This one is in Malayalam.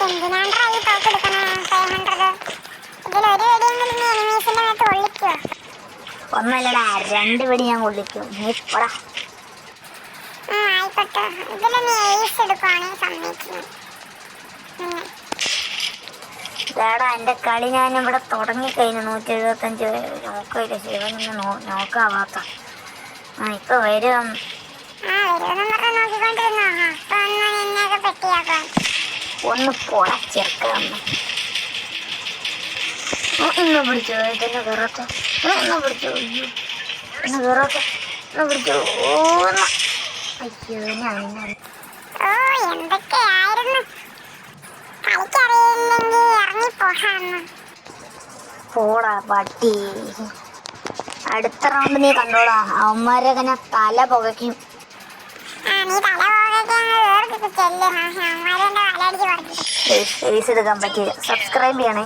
എന്തിനാണ്ടാ ഈ തോക്കെടുക്കണേ 500? ഇതിലൊരു വെടിയെങ്കിലും നീ എനിമീസിന്റെ മേത്ത് കൊള്ളിക്കോ? ഒന്നല്ലടാ 2 വെടി ഞാൻ കൊള്ളിക്കും. നീ പോടാ. ആയിക്കോട്ടെ. ഇതില് നീ ഏസ് എടുക്കുവാണെങ്കിൽ സമ്മതിക്കുന്നു. ഇതാടാ എൻ്റെ കളി ഞാൻ ഇവിടെ തുടങ്ങിക്കഴിഞ്ഞു. 175 നോക്കില്ല. ശിവനൊന്ന് നോക്കാവാത്ത. ഇപ്പൊ വരും. ഒന്ന് പൊളച്ചെടുക്കാം. ഒന്ന് പിടിച്ചോ. ഇതെന്നെ കയറട്ടെ. ഒന്ന് പിടിച്ചോ. ഒന്ന് കയറട്ടെ. ഒന്ന് പിടിച്ചോ. അയ്യോ ഞാൻ എന്തൊക്കെയായിരുന്നു. കളിക്കറിയില്ലെങ്കിൽ ഇറങ്ങി പോകാന്ന്. പോടാ പട്ടി. അടുത്ത റൗണ്ട് നീ കണ്ടോടാ. അവന്മാരൊക്കെ ഞാൻ തല പുകയ്ക്കും. നീ തല പോകാൻ ചെല്ല്. അവന്മാരെ തലയടിച്ച് പറഞ്ഞു. ഫേസ് എടുക്കാൻ പറ്റില്ല. സബ്സ്ക്രൈബ് ചെയ്യണേ.